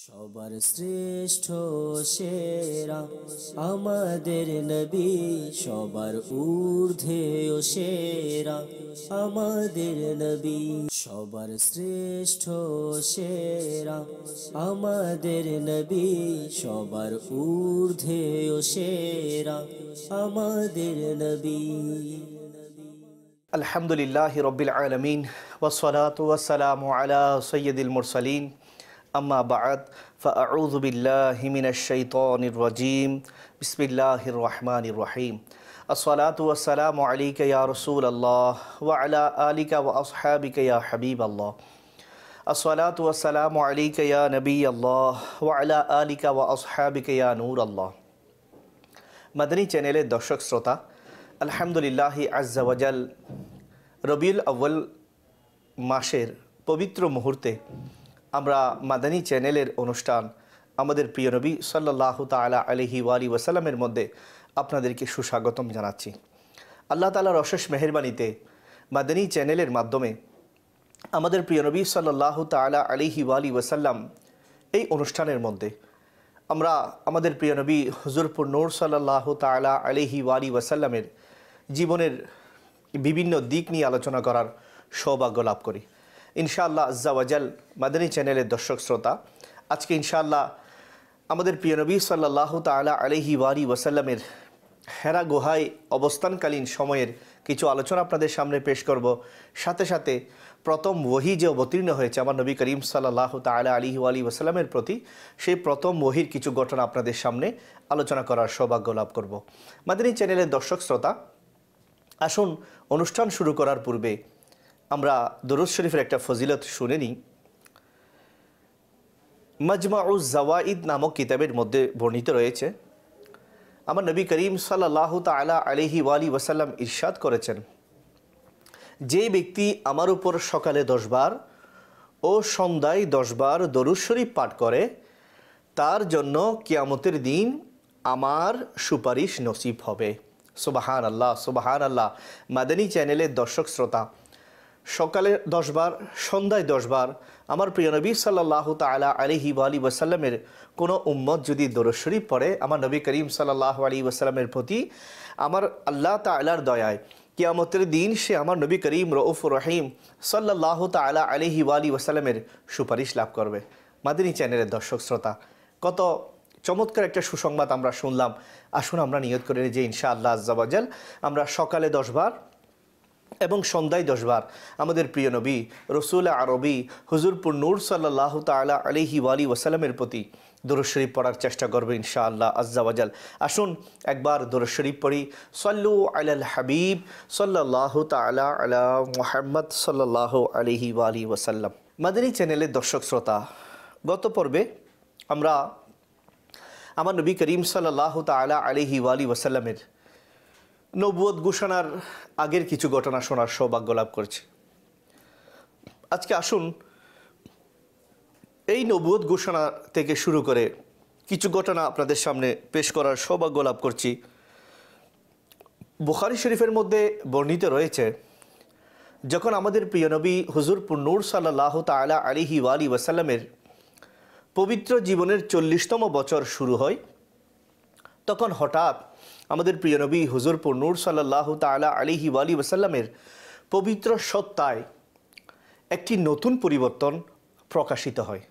সবার শ্রেষ্ঠ সেরা আমাদের নবী, সবার ঊর্ধ্বে ও সেরা আমাদের নবী। সবার শ্রেষ্ঠ সেরা আমাদের নবী, সবার ঊর্ধ্বে ও সেরা আমাদের নবী। আলহামদুলিল্লাহি রব্বিল আলামিন ওয়াসসালাতু ওয়াসসালামু আলা সাইয়্যিদিল মুরসালিন আম্মা বা'দ ফাআউযু বিল্লাহি মিনাশ শাইতানির রাজীম বিসমিল্লাহির রহমানির রহিম আসসালাতু ওয়াসসালামু আলাইকা ইয়া রাসূলাল্লাহ ওয়া আলা আলিকা ওয়া আসহাবিকা ইয়া হাবিবাল্লাহ আসসালাতু ওয়াসসালামু আলাইকা ইয়া নবিয়াল্লাহ ওয়া আলা আলিকা ওয়া আসহাবিকা ইয়া নূরাল্লাহ। মাদানী চ্যানেলের দর্শক শ্রোতা, আলহামদুলিল্লাহি আজ্জা ওয়াজাল রবিউল আউয়াল মাসের পবিত্র মুহূর্তে আমরা মাদানী চ্যানেলের অনুষ্ঠান আমাদের প্রিয় নবী সাল্লাল্লাহু তাআলা আলাইহি ওয়ালি ওয়াসাল্লামের মধ্যে আপনাদেরকে সুস্বাগতম জানাচ্ছি। আল্লাহ তাআলার অশেষ মেহেরবানিতে মাদানী চ্যানেলের মাধ্যমে আমাদের প্রিয় নবী সাল্লাল্লাহু তাআলা আলাইহি ওয়ালি ওয়াসাল্লাম এই অনুষ্ঠানের মধ্যে আমরা আমাদের প্রিয় নবী হুজুরপুর নূর সাল্লাল্লাহু তাআলা আলাইহি ওয়ালি ওয়াসাল্লামের জীবনের বিভিন্ন দিক নিয়ে আলোচনা করার সৌভাগ্য লাভ করি ইনশাআল্লাহ আজ্জা ওয়াজাল। মাদানী চ্যানেলের দর্শক শ্রোতা, আজকে ইনশাআল্লাহ আমাদের প্রিয় নবী সাল্লাল্লাহু তাআলা আলাইহি ওয়ালি ওয়াসাল্লামের হেরা গুহায় অবস্থানকালীন সময়ের কিছু আলোচনা আপনাদের সামনে পেশ করব। সাথে সাথে প্রথম ওহী যে অবতীর্ণ হয়েছে আমার নবী করিম সাল্লাল্লাহু তাআলা আলাইহি ওয়ালি ওয়াসাল্লামের প্রতি, সেই প্রথম ওহীর কিছু ঘটনা আপনাদের সামনে আলোচনা করার সৌভাগ্য লাভ করব। মাদানী চ্যানেলের দর্শক শ্রোতা, আসুন অনুষ্ঠান শুরু করার পূর্বে আমরা দরুদ শরীফের একটা ফজিলত শুনে নিই। মাজমাউজ জাওয়াইদ নামক কিতাবের মধ্যে বর্ণিত রয়েছে, আমার নবী করিম সাল্লাল্লাহু তাআলা আলাইহি ওয়ালি ওয়াসাল্লাম ইরশাদ করেছেন, যে ব্যক্তি আমার উপর সকালে 10 বার ও সন্ধ্যায় 10 বার দরুদ শরীফ পাঠ করে, তার জন্য কিয়ামতের দিন আমার সুপারিশ নসিব হবে। সুবহানাল্লাহ, সুবহানাল্লাহ। মাদানী চ্যানেলের দর্শক শ্রোতা, সকালে 10 বার, সন্ধ্যায় 10 বার আমার প্রিয় নবী সাল্লাল্লাহু তাআলা আলাইহি ওয়ালি ওয়াসাল্লামের কোনো উম্মত যদি দরুদ শরীফ পড়ে, আমার নবী করিম সাল্লাল্লাহু আলাইহি ওয়াসাল্লামের প্রতি আমার আল্লাহ তাআলার দয়ায় কিয়ামতের দিন সে আমার নবী করিম রউফুর রহিম সাল্লাল্লাহু তাআলা আলাইহি ওয়ালি ওয়াসাল্লামের সুপারিশ লাভ করবে। মাদানী চ্যানেলের দর্শক শ্রোতা, কত চমৎকার একটা সুসংবাদ আমরা শুনলাম। আসুন আমরা নিয়ত করে নিই যে ইনশাআল্লাহ আজ্জা ওয়াজাল আমরা সকালে 10 বার এবং সন্ধ্যায় 10 বার আমাদের প্রিয় নবী রসুল আরবি হুজুরপুর নূর সাল্লাল্লাহু তাআলা আলাইহি ওয়ালি ওয়াসাল্লামের প্রতি দরুদ শরীফ পড়ার চেষ্টা করবে ইনশাআল্লাহ আজ্জা ওয়াজাল। আসুন একবার দরুদ শরীফ পড়ি। সাল্লু আলাল হাবিব সাল্লাল্লাহু তাআলা আলা মুহাম্মদ সাল্লাল্লাহু আলাইহি ওয়ালি ওয়াসাল্লাম। মাদানী চ্যানেলের দর্শক শ্রোতা, গত পর্বে আমরা আমার নবী করিম সাল্লাল্লাহু তাআলা আলাইহি ওয়ালি ওয়াসাল্লামের নবুয়ত ঘোষণার আগের কিছু ঘটনা শোনার সৌভাগ্য লাভ করছি। আজকে আসুন এই নবুয়ত ঘোষণা থেকে শুরু করে কিছু ঘটনা আপনাদের সামনে পেশ করার সৌভাগ্য লাভ করছি। বুখারী শরীফের মধ্যে বর্ণিত রয়েছে, যখন আমাদের প্রিয় নবী হুজুরপুর নূর সাল্লাল্লাহু তাআলা আলাইহি ওয়ালি ওয়াসাল্লামের পবিত্র জীবনের 40তম বছর শুরু হয়, তখন হঠাৎ আমাদের প্রিয় নবী হুজুরপুর নূর সাল্লাল্লাহু তাআলা আলাইহি ওয়ালি ওয়াসাল্লামের পবিত্র সত্তায় একটি নতুন পরিবর্তন প্রকাশিত হয়।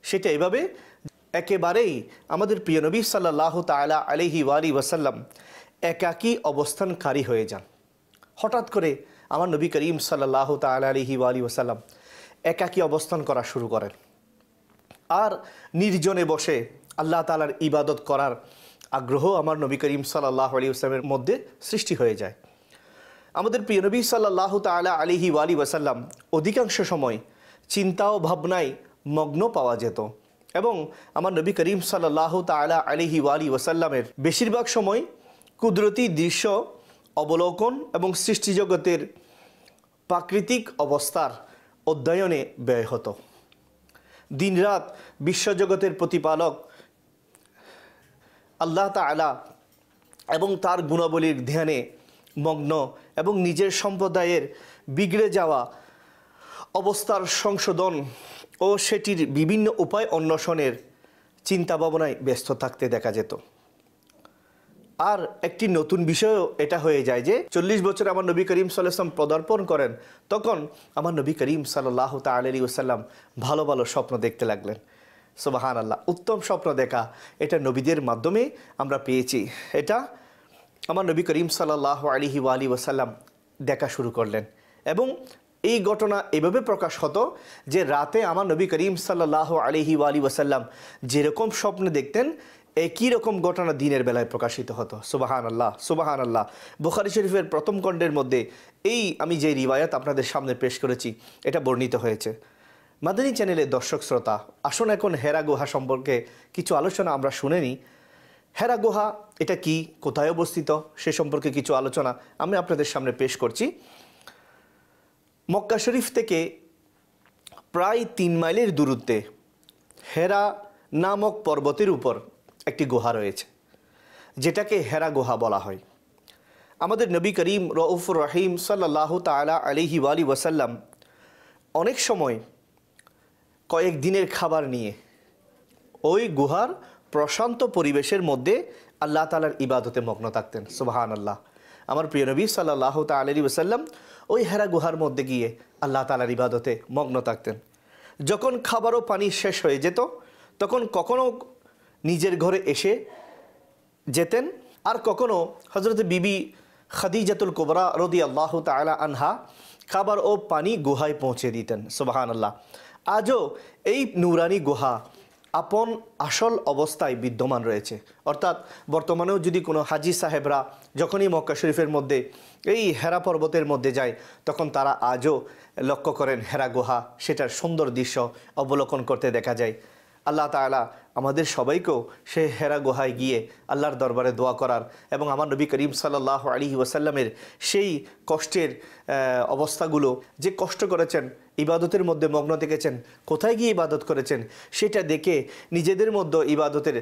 সেটা এভাবে, একেবারেই আমাদের প্রিয় নবী সাল্লাল্লাহু তাআলা আলাইহি ওয়ালি ওয়াসাল্লাম একাকী অবস্থানকারী হয়ে যান। হঠাৎ করে আমার নবী করিম সাল্লাল্লাহু তাআলা আলাইহি ওয়ালি ওয়াসাল্লাম একাকী অবস্থান করা শুরু করেন আর নির্জনে বসে আল্লাহ তাআলার ইবাদত করার আগ্রহ আমার নবী করিম সাল্লাল্লাহু আলাইহি ওয়াসাল্লামের মধ্যে সৃষ্টি হয়ে যায়। আমাদের প্রিয় নবী সাল্লাল্লাহু তাআলা আলাইহি ওয়ালি ওয়াসাল্লাম অধিকাংশ সময় চিন্তা ও ভাবনায় মগ্ন পাওয়া যেত এবং আমার নবী করিম সাল্লাল্লাহু তাআলা আলাইহি ওয়ালি ওয়াসাল্লামের বেশিরভাগ সময় কুদরতি দৃশ্য অবলোকন এবং সৃষ্টিজগতের প্রাকৃতিক অবস্থার অধ্যয়নে ব্যয় হতো। দিনরাত বিশ্বজগতের প্রতিপালক আল্লাহ তাআলা এবং তার গুণাবলীর ধ্যানে মগ্ন এবং নিজের সম্প্রদায়ের বিগড়ে যাওয়া অবস্থার সংশোধন ও সেটির বিভিন্ন উপায় অন্বেষণের চিন্তা ভাবনায় ব্যস্ত থাকতে দেখা যেত। আর একটি নতুন বিষয়ও এটা হয়ে যায় যে 40 বছর আমার নবী করিম সাল্লাল্লাহু আলাইহি ওয়াসাল্লাম পদার্পণ করেন, তখন আমার নবী করিম সাল্লাল্লাহু তাআলা আলাইহি ওয়াসাল্লাম ভালো ভালো স্বপ্ন দেখতে লাগলেন। সুবহানাল্লাহ, উত্তম স্বপ্ন দেখা এটা নবীদের মাধ্যমে আমরা পেয়েছি। এটা আমার নবী করিম সাল্লাল্লাহু আলাইহি ওয়াসাল্লাম দেখা শুরু করলেন এবং এই ঘটনা এভাবে প্রকাশ হতো যে রাতে আমার নবী করিম সাল্লাল্লাহু আলাইহি ওয়াসাল্লাম যেরকম স্বপ্ন দেখতেন একই রকম ঘটনা দিনের বেলায় প্রকাশিত হতো। সুবহানাল্লাহ, সুবহানাল্লাহ। বুখারী শরীফের প্রথম খণ্ডের মধ্যে এই আমি যে রিওয়ায়াত আপনাদের সামনে পেশ করেছি এটা বর্ণিত হয়েছে। মাদানী চ্যানেলের দর্শক শ্রোতা, আসুন এখন হেরা গুহা সম্পর্কে কিছু আলোচনা আমরা শুনে নিই। হেরা গুহা এটা কি, কোথায় অবস্থিত, সে সম্পর্কে কিছু আলোচনা আমি আপনাদের সামনে পেশ করছি। মক্কা শরীফ থেকে প্রায় 3 মাইলের দূরত্বে হেরা নামক পর্বতের উপর একটি গুহা রয়েছে, যেটাকে হেরা গুহা বলা হয়। আমাদের নবী করিম রউফুর রহিম সাল্লাল্লাহু তাআলা আলাইহি ওয়াসাল্লাম অনেক সময় কয়েক দিনের খাবার নিয়ে ওই গুহার প্রশান্ত পরিবেশের মধ্যে আল্লাহ তাআলার ইবাদতে মগ্ন থাকতেন। সুবহানাল্লাহ। আমার প্রিয় নবী সাল্লাল্লাহু তাআলা আলাইহি ওয়াসাল্লাম ওই হেরা গুহার মধ্যে গিয়ে আল্লাহ তাআলার ইবাদতে মগ্ন থাকতেন। যখন খাবার ও পানি শেষ হয়ে যেত তখন কখনো নিজের ঘরে এসে যেতেন, আর কখনো হযরত বিবি খাদিজাতুল কুবরা রাদিয়াল্লাহু তাআলা আনহা খাবার ও পানি গুহায় পৌঁছে দিতেন। সুবহানাল্লাহ। আজও এই নুরানি গুহা আপন আসল অবস্থায় বিদ্যমান রয়েছে। অর্থাৎ বর্তমানেও যদি কোনো হাজি সাহেবরা যখনই মক্কা শরীফের মধ্যে এই হেরা পর্বতের মধ্যে যায় তখন তারা আজও লক্ষ্য করেন হেরা গুহা, সেটার সুন্দর দৃশ্য অবলোকন করতে দেখা যায়। আল্লাহ তাআলা আমাদের সবাইকেও সে হেরা গুহায় গিয়ে আল্লাহর দরবারে দোয়া করার এবং আমার নবী করিম সাল্লাল্লাহু আলাইহি ওয়াসাল্লামের সেই কষ্টের অবস্থাগুলো, যে কষ্ট করেছেন, ইবাদতের মধ্যে মগ্ন থেকেছেন, কোথায় গিয়ে ইবাদত করেছেন, সেটা দেখে নিজেদের মধ্যে ইবাদতের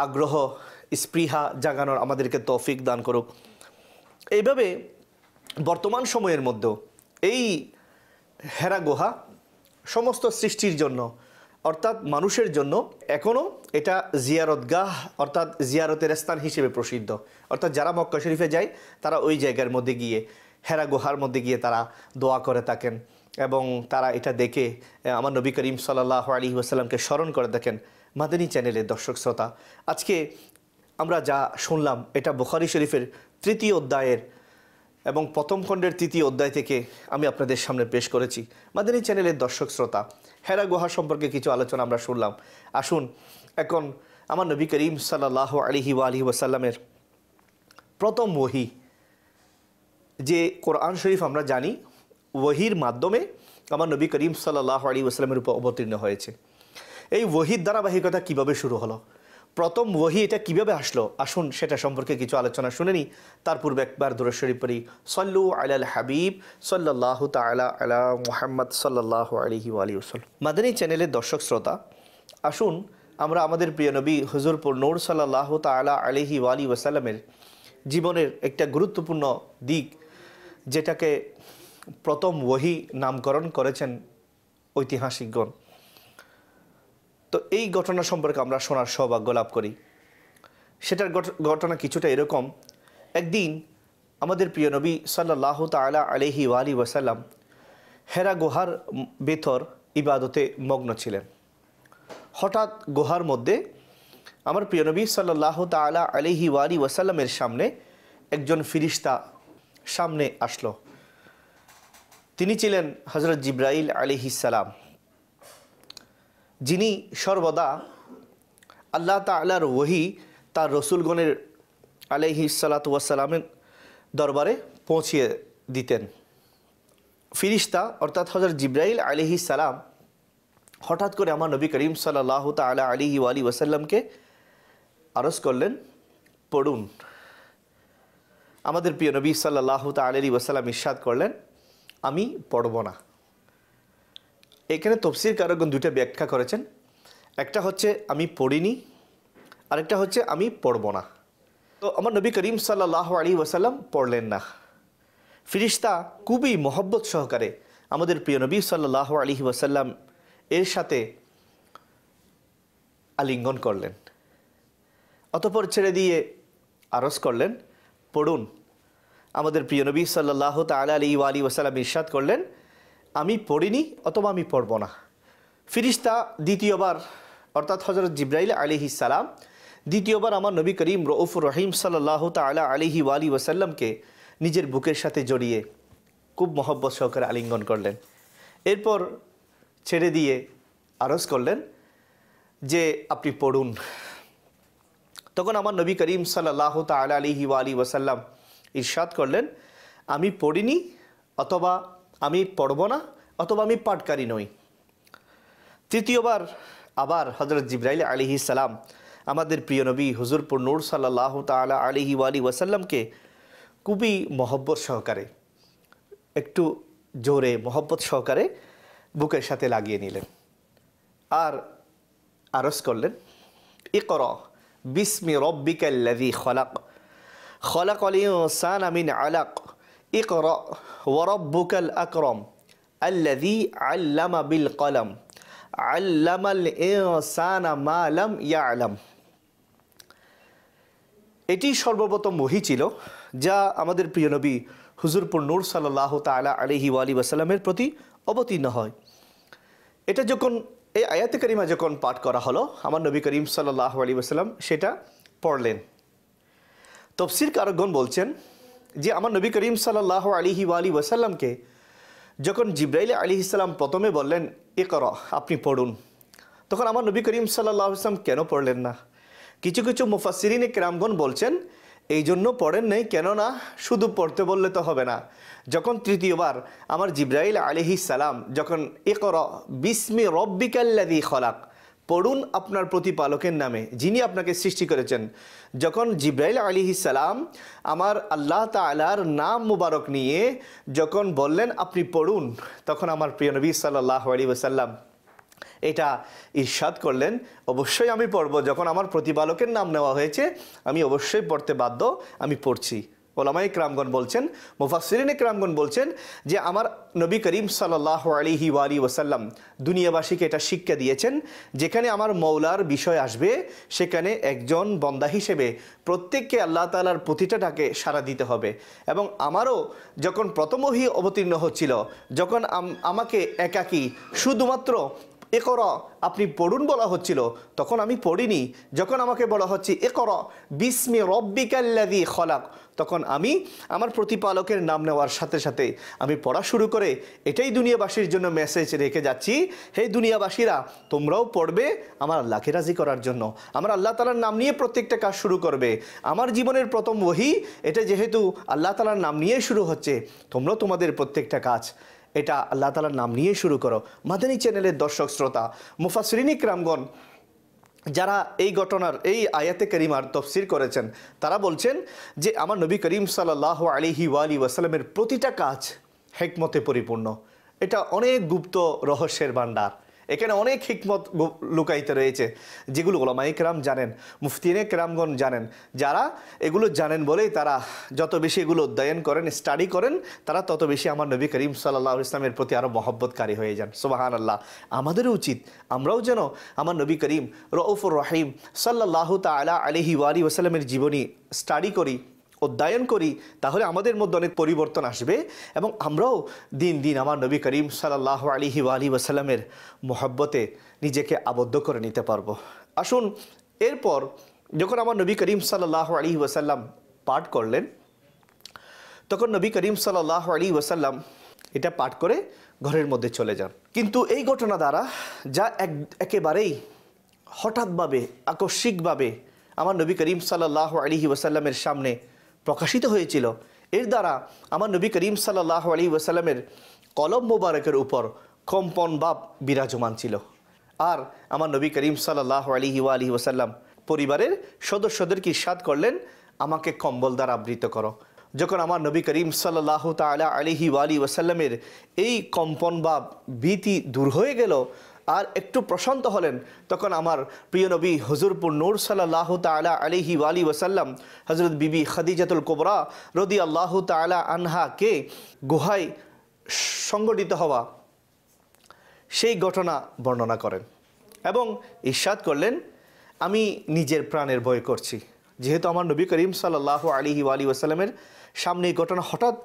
আগ্রহ স্পৃহা জাগানোর আমাদেরকে তৌফিক দান করুক। এইভাবে বর্তমান সময়ের মধ্যে এই হেরা গুহা সমস্ত সৃষ্টির জন্য অর্থাৎ মানুষের জন্য এখনও এটা জিয়ারতগাহ অর্থাৎ জিয়ারতের স্থান হিসেবে প্রসিদ্ধ। অর্থাৎ যারা মক্কা শরীফে যায় তারা ওই জায়গার মধ্যে গিয়ে হেরা গুহার মধ্যে গিয়ে তারা দোয়া করে থাকেন এবং তারা এটা দেখে আমার নবী করিম সাল্লাল্লাহু আলাইহি ওয়াসাল্লামকে স্মরণ করে থাকেন। মাদানী চ্যানেলের দর্শক শ্রোতা, আজকে আমরা যা শুনলাম এটা বুখারী শরীফের 3য় অধ্যায়ের এবং প্রথম খণ্ডের 3য় অধ্যায় থেকে আমি আপনাদের সামনে পেশ করেছি। মাদানী চ্যানেলের দর্শক শ্রোতা, হেরা গুহা সম্পর্কে কিছু আলোচনা আমরা শুনলাম। আসুন এখন আমার নবী করিম সাল্লাল্লাহু আলাইহি ওয়াসাল্লামের প্রথম ওহী, যে কোরআন শরীফ আমরা জানি ওহীর মাধ্যমে আমার নবী করিম সাল্লাল্লাহু আলাইহি ওয়াসাল্লামের উপর অবতীর্ণ হয়েছে। এই ওহীর ধারাবাহিকতা কিভাবে শুরু হলো, প্রথম ওহী এটা কিভাবে আসলো, আসুন সেটা সম্পর্কে কিছু আলোচনা শুনে নিই। তার পূর্বে একবার দুরূদ শরীফ পড়ি। সল্লু আলাল হাবিব সাল্লাল্লাহু তাআলা আলা মুহাম্মদ সাল্লাল্লাহু আলাইহি ওয়াসাল্লাম। মাদানী চ্যানেলের দর্শক শ্রোতা, আসুন আমরা আমাদের প্রিয় নবী হুজুর নূর সাল্লাল্লাহু তাআলা আলাইহি ওয়াসাল্লামের জীবনের একটা গুরুত্বপূর্ণ দিক, যেটাকে প্রথম ওহী নামকরণ করেছেন ঐতিহাসিকগণ। তো এই ঘটনা সম্পর্কে আমরা শোনার সৌভাগ্য লাভ করি। সেটার ঘটনা কিছুটা এরকম। একদিন আমাদের প্রিয় নবী সাল্লাল্লাহু তাআলা আলাইহি ওয়াসাল্লাম হেরা গুহার ভেতর ইবাদতে মগ্ন ছিলেন। হঠাৎ গুহার মধ্যে আমার প্রিয় নবী সাল্লাল্লাহু তাআলা আলাইহি ওয়াসাল্লামের সামনে একজন ফিরিস্তা সামনে আসলো। তিনি ছিলেন হযরত জিবরাইল আলাইহিস সালাম, যিনি সর্বদা আল্লাহ তাআলার ওহী তার রসুলগণের আলাইহিস সালাতু ওয়াসসালামের দরবারে পৌঁছিয়ে দিতেন। ফিরিস্তা অর্থাৎ হযরত জিবরাইল আলাইহিস সালাম হঠাৎ করে আমার নবী করিম সাল্লাল্লাহু তাআলা আলাইহি ওয়াসাল্লামকে আরজ করলেন, পড়ুন। আমাদের প্রিয় নবী সাল্লাল্লাহু তাআলা আলাইহি ওয়াসাল্লাম ইরশাদ করলেন, আমি পড়ব না। এখানে তাফসীরকারগণ দুটো ব্যাখ্যা করেছেন। একটা হচ্ছে আমি পড়িনি, আরেকটা হচ্ছে আমি পড়ব না। তো আমার নবী করিম সাল্লাল্লাহু আলাইহি ওয়াসাল্লাম পড়লেন না। ফিরিস্তা খুবই মহব্বত সহকারে আমাদের প্রিয় নবী সাল্লাল্লাহু আলাইহি ওয়াসাল্লাম এর সাথে আলিঙ্গন করলেন। অতঃপর ছেড়ে দিয়ে আরজ করলেন, পড়ুন। আমাদের প্রিয় নবী সাল্লাল্লাহু তাআলা আলাইহি ওয়া আলিহি ওয়াসাল্লাম ইরশাদ করলেন, আমি পড়িনি অথবা আমি পড়ব না। ফিরিস্তা দ্বিতীয়বার, অর্থাৎ হযরত জিবরাইল আলাইহিস সালাম দ্বিতীয়বার আমার নবী করিম রউফুর রহিম সাল্লাল্লাহু তাআলা আলাইহি ওয়া আলিহি ওয়াসাল্লামকে নিজের বুকের সাথে জড়িয়ে খুব মহব্বত সহকারে আলিঙ্গন করলেন। এরপর ছেড়ে দিয়ে আরজ করলেন যে আপনি পড়ুন। তখন আমার নবী করিম সাল্লাল্লাহু তাআলা আলাইহি ওয়া আলিহি ওয়াসাল্লাম ইরশাদ করলেন, আমি পড়িনি অথবা আমি পড়ব না অথবা আমি পাঠকারী নই। তৃতীয়বার আবার হযরত জিবরাইল আলাইহিস সালাম আমাদের প্রিয় নবী হুজুরপুর নূর সাল্লাল্লাহু তাআলা আলাইহি ওয়া আলিহি ওয়াসাল্লামকে খুবই মহব্বত সহকারে, একটু জোরে মহব্বত সহকারে বুকের সাথে লাগিয়ে নিলেন আর আরজ করলেন, ইকরা বিসমি রব্বিকাল্লাযী খলাক খলাকাল ইনসানা মিন আলাক ইকরা ওয়া রাব্বুকাল আকরাম আল্লাযী আল্লামা বিল কলম আল্লামাল ইনসানা মা লাম ইয়ালাম। এটি সর্বপ্রথম ওহী ছিল যা আমাদের প্রিয় নবী হুজুরপুর নূর সাল্লাল্লাহু তাআলা আলাইহি ওয়া আলিহি ওয়াসাল্লামের প্রতি অবতীর্ণ হয়। এটা যখন এই আয়াতে কারিমা যখন পাঠ করা হলো, আমার নবী করিম সাল্লাল্লাহু আলাইহি ওয়াসাল্লাম সেটা পড়লেন। তাফসীরকারগণ বলছেন যে আমার নবী করিম সাল্লাল্লাহু আলাইহি ওয়া আলিহি ওয়াসাল্লামকে যখন জিবরাইল আলাইহিস সালাম প্রথমে বললেন ইকরা, আপনি পড়ুন, তখন আমার নবী করিম সাল্লাল্লাহু আলাইহি ওয়াসাল্লাম কেন পড়লেন না? কিছু কিছু মুফাসসিরিনে কেরামগণ বলছেন এই জন্য পড়েন নাই, কেননা শুধু পড়তে বললে তো হবে না। যখন তৃতীয়বার আমার জিবরাইল আলাইহিস সালাম যখন ইকরা বিসমি রব্বিকাল্লাযী খলাক, পড়ুন আপনার প্রতিপালকের নামে যিনি আপনাকে সৃষ্টি করেছেন, যখন জিবরাইল আলাইহিস সালাম আমার আল্লাহ তাআলার নাম মুবারক নিয়ে যখন বললেন আপনি পড়ুন, তখন আমার প্রিয় নবী সাল্লাল্লাহু আলাইহি ওয়াসাল্লাম এটা ইরশাদ করলেন, অবশ্যই আমি পড়ব। যখন আমার প্রতিপালকের নাম নেওয়া হয়েছে আমি অবশ্যই পড়তে বাধ্য, আমি পড়ছি। ওলামায়ে কেরামগণ বলছেন, মুফাসসিরিনে কেরামগণ বলছেন যে আমার নবী করিম সাল্লাল্লাহু আলাইহি ওয়া আলিহি ওয়াসাল্লাম দুনিয়াবাসীকে এটা শিক্ষা দিয়েছেন, যেখানে আমার মওলার বিষয় আসবে সেখানে একজন বান্দা হিসেবে প্রত্যেককে আল্লাহ তাআলার প্রতিটা ডাকে সাড়া দিতে হবে। এবং আমারও যখন প্রথম ওহী অবতীর্ণ হচ্ছিল, যখন আমাকে একাকী শুধুমাত্র ইকরা আপনি পড়ুন বলা হচ্ছিল, তখন আমি পড়িনি। যখন আমাকে বলা হচ্ছে ইকরা বিসমি রব্বিকাল্লাযী খলাক, তখন আমি আমার প্রতিপালকের নাম নেওয়ার সাথে সাথে আমি পড়া শুরু করে এটাই দুনিয়াবাসীর জন্য মেসেজ রেখে যাচ্ছি, হে দুনিয়াবাসীরা তোমরাও পড়বে আমার আল্লাহকে রাজি করার জন্য, আমার আল্লাহ তাআলার নাম নিয়ে প্রত্যেকটা কাজ শুরু করবে। আমার জীবনের প্রথম ওহী এটা যেহেতু আল্লাহ তাআলার নাম নিয়ে শুরু হচ্ছে, তোমরাও তোমাদের প্রত্যেকটা কাজ এটা আল্লাহ তাআলার নাম নিয়ে শুরু করো। মাদানী চ্যানেলের দর্শক শ্রোতা, মুফাসসিরিনে কেরামগণ যারা এই ঘটনার এই আয়াতে কারিমার তাফসীর করেছেন, তারা বলছেন যে আমার নবী করিম সাল্লাল্লাহু আলাইহি ওয়া আলিহি ওয়াসাল্লামের প্রতিটা কাজ হিকমতে পরিপূর্ণ। এটা অনেক গুপ্ত রহস্যের ভান্ডার, এখানে অনেক হিকমত লুকায়িত রয়েছে যেগুলো উলামায়ে কেরাম জানেন, মুফতিনে কেরামগণ জানেন। যারা এগুলো জানেন বলেই তারা যত বেশি এগুলো অধ্যয়ন করেন, স্টাডি করেন, তারা তত বেশি আমার নবী করিম সাল্লাল্লাহু আলাইহি ওয়াসাল্লামের প্রতি আরও মহব্বতকারী হয়ে যান। সুবহানাল্লাহ। আমাদেরও উচিত আমরাও যেন আমার নবী করিম রউফুর রহিম সাল্লাল্লাহু তাআলা আলাইহি ওয়া আলিহি ওয়াসাল্লামের জীবনী স্টাডি করি, অধ্যয়ন করি, তাহলে আমাদের মধ্যে অনেক পরিবর্তন আসবে এবং আমরাও দিন দিন আমার নবী করিম সাল্লাল্লাহু আলাইহি ওয়া আলিহি ওয়াসাল্লামের মহব্বতে নিজেকে আবদ্ধ করে নিতে পারবো। আসুন, এরপর যখন আমার নবী করিম সাল্লাল্লাহু আলাইহি ওয়াসাল্লাম পাঠ করলেন, তখন নবী করিম সাল্লাল্লাহু আলাইহি ওয়াসাল্লাম এটা পাঠ করে ঘরের মধ্যে চলে যান। কিন্তু এই ঘটনা দ্বারা যা একেবারেই হঠাৎভাবে আকস্মিকভাবে আমার নবী করিম সাল্লাল্লাহু আলাইহি ওয়াসাল্লামের সামনে প্রকাশিত হয়েছিল, এর দ্বারা আমার নবী করিম সাল্লাল্লাহু আলাইহি ওয়াসাল্লামের কলব মোবারকের উপর কম্পন ভাব বিরাজমান ছিল। আর আমার নবী করিম সাল্লাল্লাহু আলাইহি ওয়া আলিহি ওয়াসাল্লাম পরিবারের সদস্যদেরকে ইরশাদ করলেন, আমাকে কম্বল দ্বারা আবৃত করো। যখন আমার নবী করিম সাল্লাল্লাহু তাআলা আলাইহি ওয়া আলিহি ওয়াসাল্লামের এই কম্পন ভাব ভীতি দূর হয়ে গেল আর একটু প্রশান্ত হলেন, তখন আমার প্রিয় নবী হুজুরপুর নূর সাল্লাল্লাহু তাআলা আলাইহি ওয়া আলিহি ওয়াসাল্লাম হযরত বিবি খাদিজাতুল কুবরা রাদিয়াল্লাহু তাআলা আনহাকে গুহায় সংগঠিত হওয়া সেই ঘটনা বর্ণনা করেন এবং ইরশাদ করলেন, আমি নিজের প্রাণের ভয় করছি, যেহেতু আমার নবী করিম সাল্লাল্লাহু আলাইহি ওয়াসাল্লামের সামনে এই ঘটনা হঠাৎ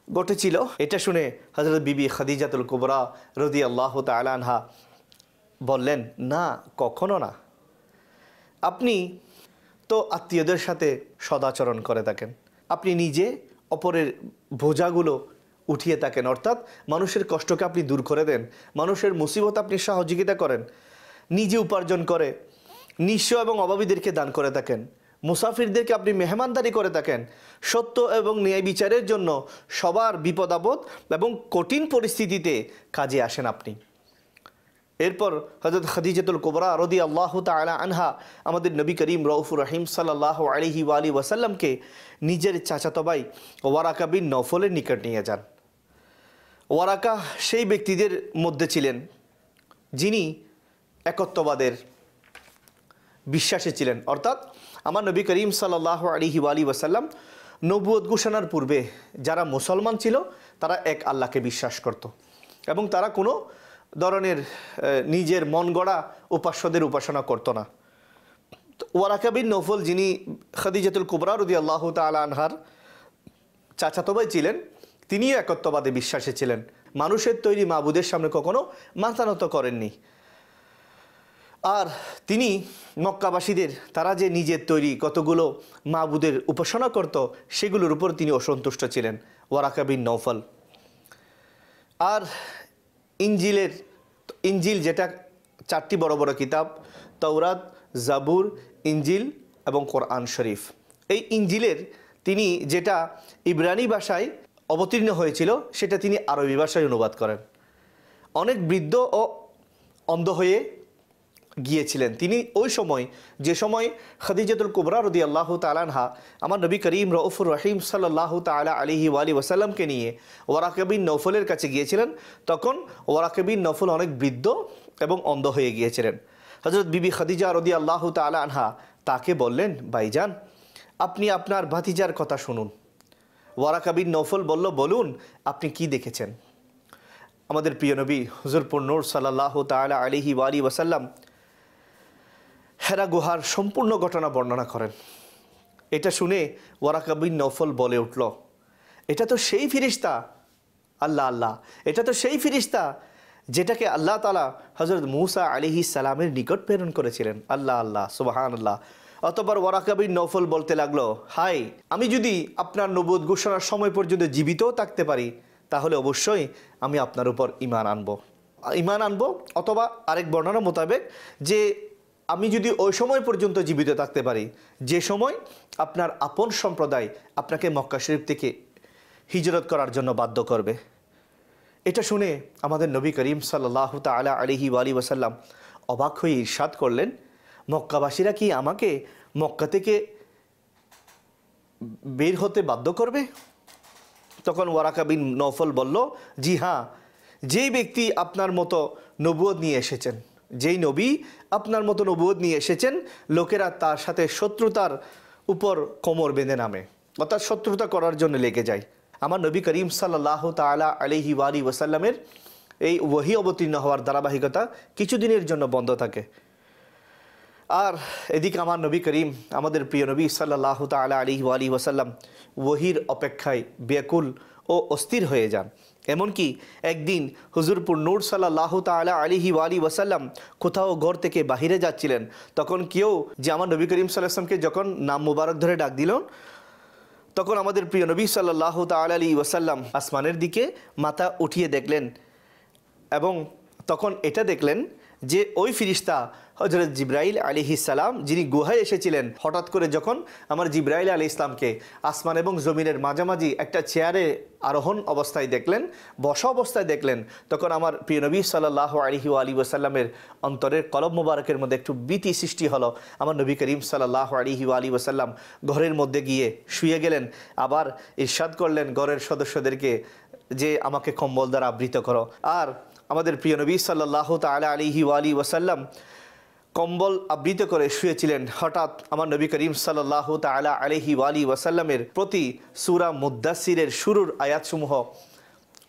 ঘটেছিল। এটা শুনে হযরত বিবি খাদিজাতুল কুবরা রাদিয়াল্লাহু তাআলা আনহা বললেন, না, কখনো না। আপনি তো আত্মীয়দের সাথে সদাচরণ করে থাকেন, আপনি নিজে অপরের বোঝাগুলো উঠিয়ে থাকেন, অর্থাৎ মানুষের কষ্টকে আপনি দূর করে দেন, মানুষের মুসিবত আপনি সহযোগিতা করেন, নিজে উপার্জন করে নিঃস্ব এবং অভাবীদেরকে দান করে থাকেন, মুসাফিরদেরকে আপনি মেহমানদারি করে থাকেন, সত্য এবং ন্যায় বিচারের জন্য সবার বিপদ আপদ এবং কঠিন পরিস্থিতিতে কাজে আসেন আপনি। এরপর হযরত খাদিজাতুল কুবরা রাদিয়াল্লাহু তাআলা আনহা আমাদের নবী করিম রউফুর রহিম সাল্লাল্লাহু আলাইহি ওয়াসাল্লামকে নিজের চাচাতো ভাই ওয়ারাকা বিন নওফলের নিকট নিয়ে যান। ওয়ারাকা সেই ব্যক্তিদের মধ্যে ছিলেন যিনি একত্ববাদের বিশ্বাসী ছিলেন, অর্থাৎ আমার নবী করিম সাল্লাল্লাহু আলাইহি ওয়াসাল্লাম নবুয়ত ঘোষণার পূর্বে যারা মুসলমান ছিল তারা এক আল্লাহকে বিশ্বাস করত এবং তারা কোনো ধরনের নিজের মন গড়া উপাস্যদের উপাসনা করত না। ওয়ারাকা বিন নওফল, যিনি খাদিজাতুল কুবরা রাদিয়াল্লাহু তাআলা আনহার চাচাতো ভাই ছিলেন, তিনিও একত্ববাদে বিশ্বাসী ছিলেন, মানুষের তৈরি মাবুদের সামনে কখনো মাথা নত করেননি। আর তিনি মক্কাবাসীদের তারা যে নিজের তৈরি কতগুলো মাবুদের উপাসনা করত সেগুলোর উপর তিনি অসন্তুষ্ট ছিলেন, ওয়ারাকা বিন নওফল। আর ইঞ্জিল যেটা চারটি বড় বড় কিতাব, তাওরাত, জাবুর, ইঞ্জিল এবং কোরআন শরীফ, এই ইঞ্জিলের তিনি যেটা ইব্রানি ভাষায় অবতীর্ণ হয়েছিল সেটা তিনি আরবি ভাষায় অনুবাদ করেন। অনেক বৃদ্ধ ও অন্ধ হয়ে গিয়েছিলেন তিনি ওই সময়, যে সময় খাদিজাতুল কুবরা রাদিয়াল্লাহু তাআলা আনহা আমার নবী করিম রউফুর রহিম সাল্লাল্লাহু তাআলা আলাইহি ওয়াসাল্লামকে নিয়ে ওয়ারাকা বিন নওফলের কাছে গিয়েছিলেন, তখন ওয়ারাকা বিন নওফল অনেক বৃদ্ধ এবং অন্ধ হয়ে গিয়েছিলেন। হযরত বিবি খাদিজা রাদিয়াল্লাহু তাআলা আনহা তাকে বললেন, ভাইজান, আপনি আপনার ভাতিজার কথা শুনুন। ওয়ারাকা বিন নওফল বলল, বলুন আপনি কি দেখেছেন। আমাদের প্রিয় নবী হুজুর নূর সাল্লাল্লাহু তাআলা আলাইহি ওয়াসাল্লাম হেরা গুহার সম্পূর্ণ ঘটনা বর্ণনা করেন। এটা শুনে ওয়ারাকা বিন নওফল বলে উঠল, এটা তো সেই ফিরিস্তা, আল্লাহ আল্লাহ, এটা তো সেই ফিরিস্তা যেটাকে আল্লাহ তাআলা হযরত মূসা আলাইহিস সালামের নিকট প্রেরণ করেছিলেন। আল্লাহ আল্লাহ, সুবহানাল্লাহ। অতঃপর ওয়ারাকা বিন নওফল বলতে লাগলো, হাই, আমি যদি আপনার নবুয়ত ঘোষণার সময় পর্যন্ত জীবিতও থাকতে পারি তাহলে অবশ্যই আমি আপনার উপর ঈমান আনবো, অথবা আরেক বর্ণনা মোতাবেক যে আমি যদি ওই সময় পর্যন্ত জীবিত থাকতে পারি যে সময় আপনার আপন সম্প্রদায় আপনাকে মক্কা শরীফ থেকে হিজরত করার জন্য বাধ্য করবে। এটা শুনে আমাদের নবী করিম সাল্লাল্লাহু তাআলা আলাইহি ওয়াসাল্লাম অবাক হয়ে ইরশাদ করলেন, মক্কাবাসীরা কি আমাকে মক্কা থেকে বের হতে বাধ্য করবে? তখন ওয়ারাকা বিন নওফল বলল, জি হ্যাঁ, যেই ব্যক্তি আপনার মতো নবুয়ত নিয়ে এসেছেন, যেই নবী আপনার মতো নবুয়ত নিয়ে এসেছেন, লোকেরা তার সাথে শত্রুতার উপর কোমর বেঁধে নামে, অর্থাৎ শত্রুতা করার জন্য লেগে যায়। আমার নবী করিম সাল্লাল্লাহু তাআলা আলাইহি ওয়াসাল্লামের এই ওহী অবতীর্ণ হওয়ার ধারাবাহিকতা কিছুদিনের জন্য বন্ধ থাকে। আর এদিকে আমার নবী করিম, আমাদের প্রিয় নবী সাল্লাল্লাহু তাআলা আলাইহি ওয়াসাল্লাম ওহীর অপেক্ষায় ব্যাকুল ও অস্থির হয়ে যান। এমনকি একদিন হুজুর নূর সাল্লাল্লাহু তাআলা আলাইহি ওয়াসাল্লাম কোথাও ঘর থেকে বাহিরে যাচ্ছিলেন, তখন কেউ যে আমার নবী করিম সাল্লাল্লাহু আলাইহি ওয়াসাল্লামকে যখন নাম মুবারক ধরে ডাক দিল, তখন আমাদের প্রিয় নবী সাল্লাল্লাহু তাআলা আলাইহি ওয়াসাল্লাম আসমানের দিকে মাথা উঠিয়ে দেখলেন এবং তখন এটা দেখলেন যে ওই ফিরিস্তা হযরত জিবরাইল আলাইহিস সালাম, যিনি গুহায় এসেছিলেন, হঠাৎ করে যখন আমার জিবরাইল আলাইহিস সালামকে আসমান এবং জমিনের মাঝামাঝি একটা চেয়ারে আরোহণ অবস্থায় দেখলেন, বসা অবস্থায় দেখলেন, তখন আমার প্রিয় নবী সাল্লাল্লাহু আলাইহি ওয়াসাল্লামের অন্তরের কলব মোবারকের মধ্যে একটু ভীতি সৃষ্টি হলো। আমার নবী করিম সাল্লাল্লাহু আলাইহি ওয়াসাল্লাম ঘরের মধ্যে গিয়ে শুয়ে গেলেন, আবার ইরশাদ করলেন ঘরের সদস্যদেরকে যে আমাকে কম্বল দ্বারা আবৃত করো। আর আমাদের প্রিয় নবী সাল্লাল্লাহু তাআলা আলাইহি ওয়াসাল্লাম কম্বল আবৃত করে শুয়েছিলেন। হঠাৎ আমার নবী করিম সাল্লাল্লাহু তাআলা আলাইহি ওয়াসাল্লামের প্রতি সূরা মুদ্দাসসিরের শুরুর আয়াতসমূহ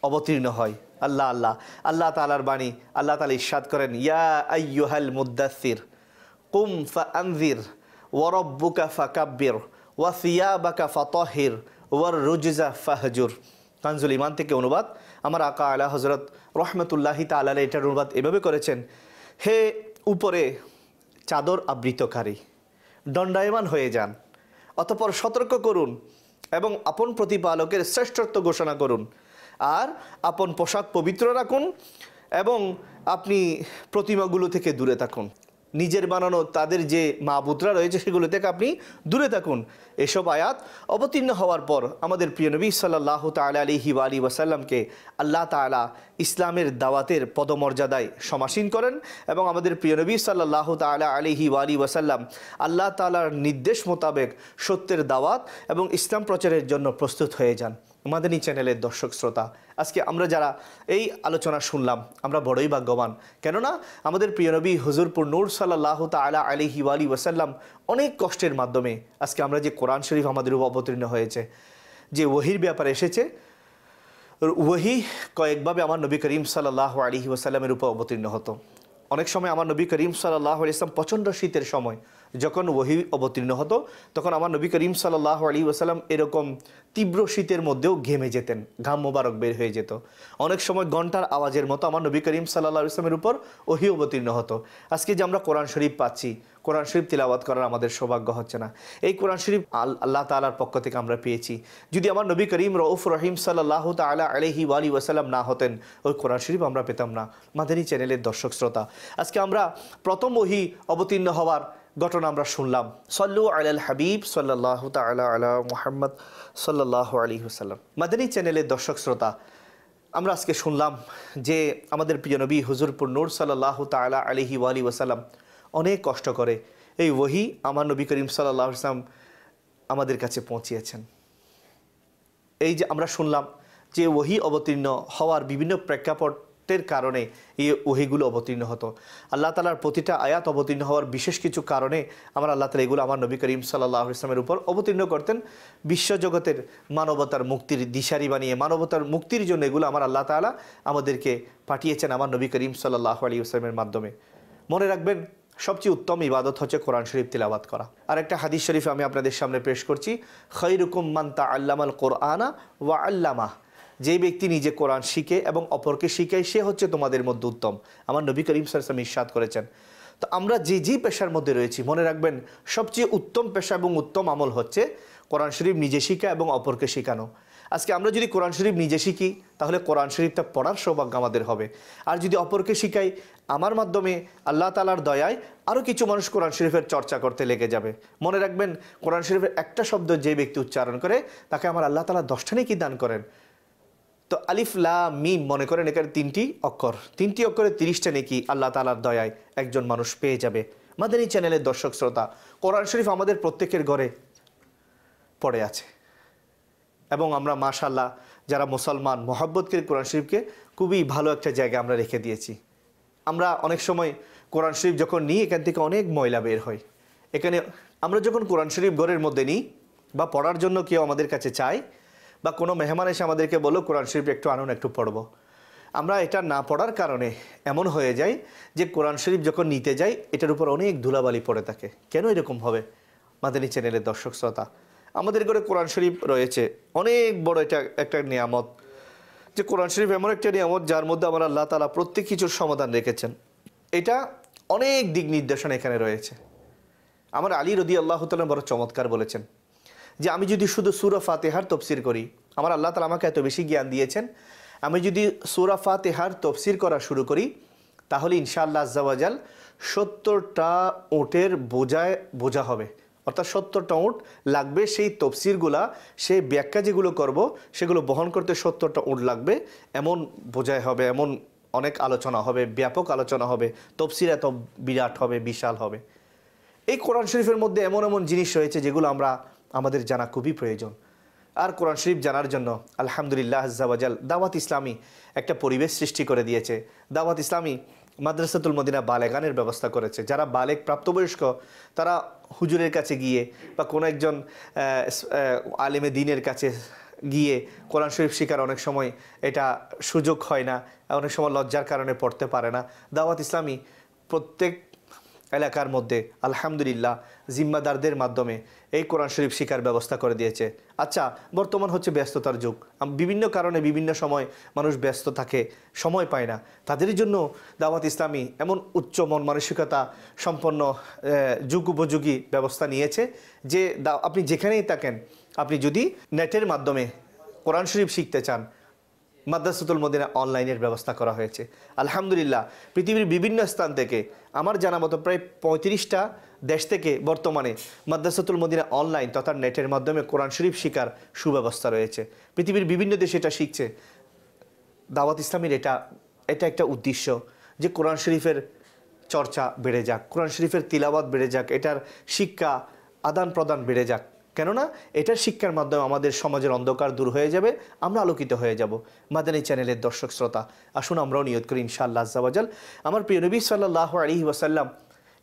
অবতীর্ণ হয়। আল্লাহ আল্লাহ আল্লাহ তাআলার বাণী। আল্লাহ তাআলা ইরশাদ করেন, ইয়া আইয়ুহাল মুদ্দাসসির কুম ফাআনযির ওয়া রাব্বুকা ফাকাব্বির ওয়া সিয়াবাকা ফাতাহির ওয়ার রুজজা ফাহজুর। কানজুল ঈমান থেকে অনুবাদ। আমার আকা আলা হযরত রাহমাতুল্লাহি তাআলা আলাইহি এটার অনুবাদ এভাবে করেছেন, হে উপরে চাদর আবৃতকারী, দণ্ডায়মান হয়ে যান, অতঃপর সতর্ক করুন এবং আপন প্রতিপালকের শ্রেষ্ঠত্ব ঘোষণা করুন, আর আপন পোশাক পবিত্র রাখুন এবং আপনি প্রতিমাগুলো থেকে দূরে থাকুন। নিজের বানানো তাদের যে মাবুদরা রয়েছে সেগুলো থেকে আপনি দূরে থাকুন। এসব আয়াত অবতীর্ণ হওয়ার পর আমাদের প্রিয় নবী সাল্লাল্লাহু তাআলা আলাইহি ওয়া আলিহি ওয়াসাল্লামকে আল্লাহ তাআলা ইসলামের দাওয়াতের পদমর্যাদায় সমাসীন করেন এবং আমাদের প্রিয় নবী সাল্লাল্লাহু তাআলা আলাইহি ওয়া আলিহি ওয়াসাল্লাম আল্লাহ তাআলার নির্দেশ মোতাবেক সত্যের দাওয়াত এবং ইসলাম প্রচারের জন্য প্রস্তুত হয়ে যান। মাদানী চ্যানেলের দর্শক শ্রোতা, আজকে আমরা যারা এই আলোচনা শুনলাম আমরা বড়ই ভাগ্যবান। কেননা আমাদের প্রিয় নবী হুজুরপুর নূর সাল্লাল্লাহু তাআলা আলাইহি ওয়া আলিহি ওয়াসাল্লাম অনেক কষ্টের মাধ্যমে আজকে আমরা যে কোরআন শরীফ আমাদের উপর অবতীর্ণ হয়েছে, যে ওহির ব্যাপারে এসেছে, ওহি কয়েকভাবে আমার নবী করিম সাল্লাল্লাহু আলাইহি ওয়াসাল্লামের উপর অবতীর্ণ হতো। অনেক সময় আমার নবী করিম সাল্লাল্লাহু আলাইহি ওয়াসাল্লাম প্রচণ্ড শীতের সময় যখন ওহি অবতীর্ণ হতো তখন আমার নবী করিম সাল্লাল্লাহু আলাইহি ওয়াসাল্লাম এরকম তীব্র শীতের মধ্যেও ঘেমে যেতেন, ঘাম মোবারক বের হয়ে যেত। অনেক সময় ঘন্টার আওয়াজের মতো আমার নবী করিম সাল্লাল্লাহু আলাইহি ওয়াসাল্লামের উপর ওহি অবতীর্ণ হতো। আজকে যে আমরা কোরআন শরীফ পাচ্ছি, কোরআন শরীফ তিলাওয়াত করার আমাদের সৌভাগ্য হচ্ছে না। এই কোরআন শরীফ আল্লাহ তাআলার পক্ষ থেকে আমরা পেয়েছি। যদি আমার নবী করিম রউফ রহিম সাল্লাল্লাহু তাআলা আলাইহি ওয়া আলিহি ওয়াসাল্লাম না হতেন, ওই কোরআন শরীফ আমরা পেতাম না। মাদানী চ্যানেলের দর্শক শ্রোতা, আজকে আমরা প্রথম ওহি অবতীর্ণ হওয়ার ঘটনা আমরা শুনলাম। সল্লু আলাল হাবিব সাল্লাল্লাহু তাআলা আলা মুহাম্মদ সাল্লাল্লাহু আলাইহি ওয়াসাল্লাম। মাদানী চ্যানেলের দর্শক শ্রোতা, আমরা আজকে শুনলাম যে আমাদের প্রিয় নবী হুজুরপুর নূর সাল্লাল্লাহু তাআলা আলাইহি ওয়া আলিহি ওয়াসাল্লাম অনেক কষ্ট করে এই ওহি আমার নবী করিম সাল্লাল্লাহু আলাইহি ওয়াসাল্লাম আমাদের কাছে পৌঁছিয়েছেন। এই যে আমরা শুনলাম যে ওহি অবতীর্ণ হওয়ার বিভিন্ন প্রেক্ষাপটের কারণে এই ওহিগুলো অবতীর্ণ হতো। আল্লাহ তাআলার প্রতিটা আয়াত অবতীর্ণ হওয়ার বিশেষ কিছু কারণে আল্লাহ তাআলা এগুলো আমার নবী করিম সাল্লাল্লাহু আলাইহি ওয়াসাল্লামের উপর অবতীর্ণ করতেন। বিশ্বজগতের মানবতার মুক্তির দিশারি বানিয়ে মানবতার মুক্তির জন্য এগুলো আল্লাহ তাআলা আমাদেরকে পাঠিয়েছেন আমার নবী করিম সাল্লাল্লাহু আলাইহি ওয়াসাল্লামের মাধ্যমে। মনে রাখবেন, সবচেয়ে উত্তম ইবাদত হচ্ছে কোরআন শরীফ তিলাওয়াত করা। আর একটা হাদিস শরীফ আমি আপনাদের সামনে পেশ করছি, খায়রুকুম মান তাআল্লামাল কোরআনা ওয়া আল্লামাহ। যে ব্যক্তি নিজে কোরআন শিখে এবং অপরকে শিখায় সে হচ্ছে তোমাদের মধ্যে উত্তম, আমার নবী করিম সাল্লাল্লাহু আলাইহি ওয়াসাল্লাম ইরশাদ করেছেন। তো আমরা যে পেশার মধ্যে রয়েছি, মনে রাখবেন সবচেয়ে উত্তম পেশা এবং উত্তম আমল হচ্ছে কোরআন শরীফ নিজে শিখা এবং অপরকে শেখানো। আজকে আমরা যদি কোরআন শরীফ নিজে শিখি তাহলে কোরআন শরীফটা পড়ার সৌভাগ্য আমাদের হবে। আর যদি অপরকে শিখাই, আমার মাধ্যমে আল্লাহ তাআলার দয়ায় আরও কিছু মানুষ কোরআন শরীফের চর্চা করতে লেগে যাবে। মনে রাখবেন, কোরআন শরীফের একটা শব্দ যে ব্যক্তি উচ্চারণ করে তাকে আমার আল্লাহ তাআলা 10টা নেকি দান করেন। তো আলিফ লাম মিম, মনে করেন এখানে 3টি অক্ষর, 3টি অক্ষরে 30টা নেকি আল্লাহ তাআলার দয়ায় একজন মানুষ পেয়ে যাবে। মাদানী চ্যানেলের দর্শক শ্রোতা, কোরআন শরীফ আমাদের প্রত্যেকের ঘরে পড়ে আছে এবং আমরা মাশাআল্লাহ যারা মুসলমান মহব্বতকে কোরআন শরীফকে খুবই ভালো একটা জায়গায় আমরা রেখে দিয়েছি। আমরা অনেক সময় কোরআন শরীফ যখন নিই এখান থেকে অনেক ময়লা বের হয়। এখানে আমরা যখন কোরআন শরীফ ঘরের মধ্যে নিই বা পড়ার জন্য কেউ আমাদের কাছে চায় বা কোনো মেহমান এসে আমাদেরকে বললো কোরআন শরীফ একটু আনুন, একটু পড়বো, আমরা এটা না পড়ার কারণে এমন হয়ে যায় যে কোরআন শরীফ যখন নিতে যাই এটার উপর অনেক ধুলাবালি পড়ে থাকে। কেন এরকম হবে? মাদানী চ্যানেলের দর্শক শ্রোতা, আমাদের ঘরে কোরআন শরীফ রয়েছে, অনেক বড় এটা একটা নিয়ামত, যে কোরআন শরীফ এমন একটা নিয়ামত যার মধ্যে আমার আল্লাহ তাআলা প্রত্যেক কিছুর সমাধান রেখেছেন। এটা অনেক দিক নির্দেশনা এখানে রয়েছে। আমার আলী রাদিয়াল্লাহু তাআলা বড় চমৎকার বলেছেন যে আমি যদি শুধু সূরা ফাতিহার তাফসীর করি, আমার আল্লাহ তাআলা আমাকে এত বেশি জ্ঞান দিয়েছেন, আমি যদি সূরা ফাতিহার তাফসীর করা শুরু করি তাহলে ইনশাআল্লাহ আজ্জা ওয়া জাল 70টা উটের বোঝা হবে, অর্থাৎ 70টা উট লাগবে। সেই তফসিরগুলা, সেই ব্যাখ্যা যেগুলো করব সেগুলো বহন করতে 70টা উট লাগবে, এমন বোঝাই হবে, এমন অনেক আলোচনা হবে, ব্যাপক আলোচনা হবে, তফসির এত বিরাট হবে, বিশাল হবে। এই কোরআন শরীফের মধ্যে এমন এমন জিনিস রয়েছে যেগুলো আমাদের জানা খুবই প্রয়োজন। আর কোরআন শরীফ জানার জন্য আলহামদুলিল্লাহ আজ্জা ওয়া জাল দাওয়াত ইসলামী একটা পরিবেশ সৃষ্টি করে দিয়েছে। দাওয়াত ইসলামী মাদ্রাসাতুল মদিনা বালেগানের ব্যবস্থা করেছে। যারা বালেগ প্রাপ্তবয়স্ক তারা হুজুরের কাছে গিয়ে বা কোনো একজন আলেমে দ্বীনের কাছে গিয়ে কোরআন শরীফ শিকার অনেক সময় এটা সুযোগ হয় না, অনেক সময় লজ্জার কারণে পড়তে পারে না। দাওয়াত ইসলামী প্রত্যেক এলাকার মধ্যে আলহামদুলিল্লাহ জিম্মাদারদের মাধ্যমে এই কোরআন শরীফ শিকার ব্যবস্থা করে দিয়েছে। আচ্ছা, বর্তমান হচ্ছে ব্যস্ততার যুগ, বিভিন্ন কারণে বিভিন্ন সময় মানুষ ব্যস্ত থাকে, সময় পায় না। তাদের জন্য দাওয়াত ইসলামী এমন উচ্চ মন মানসিকতা সম্পন্ন যুগ উপযোগী ব্যবস্থা নিয়েছে যে আপনি যেখানেই থাকেন, আপনি যদি নেটের মাধ্যমে কোরআন শরীফ শিখতে চান, মাদ্রাসাতুল মদিনা অনলাইনের ব্যবস্থা করা হয়েছে। আলহামদুলিল্লাহ পৃথিবীর বিভিন্ন স্থান থেকে, আমার জানা মতো প্রায় 35টা দেশ থেকে বর্তমানে মাদ্রাসাতুল মদিনা অনলাইন তথা নেটের মাধ্যমে কোরআন শরীফ শিখার সুব্যবস্থা রয়েছে। পৃথিবীর বিভিন্ন দেশে এটা শিখছে। দাওয়াত ইসলামীর এটা একটা উদ্দেশ্য যে কোরআন শরীফের চর্চা বেড়ে যাক, কোরআন শরীফের তিলাওয়াত বেড়ে যাক, এটার শিক্ষা আদান প্রদান বেড়ে যাক। কেননা এটার শিক্ষার মাধ্যমে আমাদের সমাজের অন্ধকার দূর হয়ে যাবে, আমরা আলোকিত হয়ে যাব। মাদানী চ্যানেলের দর্শক শ্রোতা, আসুন আমরাও নিয়ত করি ইনশাআল্লাহ আজ্জা ওয়াজাল আমার প্রিয় নবী সাল্লাল্লাহু আলাইহি ওয়াসাল্লাম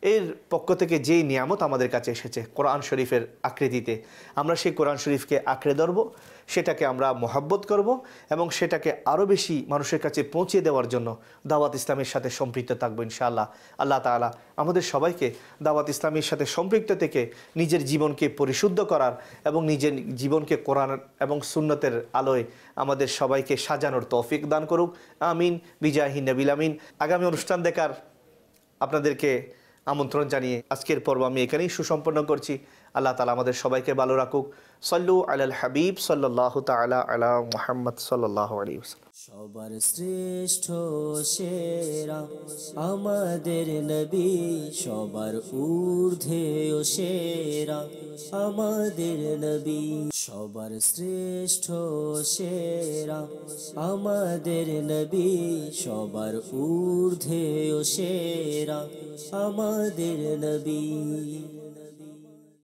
এর পক্ষ থেকে যেই নিয়ামত আমাদের কাছে এসেছে কোরআন শরীফের আকৃতিতে, আমরা সেই কোরআন শরীফকে আঁকড়ে ধরব, সেটাকে আমরা মহাব্বত করব এবং সেটাকে আরও বেশি মানুষের কাছে পৌঁছে দেওয়ার জন্য দাওয়াত ইসলামের সাথে সম্পৃক্ত থাকবো ইনশাআল্লাহ। আল্লাহ তাআলা আমাদের সবাইকে দাওয়াত ইসলামের সাথে সম্পৃক্ত থেকে নিজের জীবনকে পরিশুদ্ধ করার এবং নিজের জীবনকে কোরআন এবং সুন্নতের আলোয় আমাদের সবাইকে সাজানোর তৌফিক দান করুক। আমিন বিজাহি নবিল আমিন। আগামী অনুষ্ঠান দেখার আপনাদেরকে আমন্ত্রণ জানিয়ে আজকের পর্ব আমি এখানেই সুসম্পন্ন করছি। আল্লাহ তাআলা আমাদের সবাইকে ভালো রাখুক। সল্লু আলাল হাবিব সাল্লাল্লাহু তাআলা আলা মুহাম্মদ সাল্লাল্লাহু আলাইহি ওয়াসাল্লাম। সবার শ্রেষ্ঠ সেরা আমাদের নবী, সবার ঊর্ধ্বে ও সেরা আমাদের নবী। সবার শ্রেষ্ঠ সেরা আমাদের নবী, সবার ঊর্ধ্বে ও সেরা আমাদের নবী।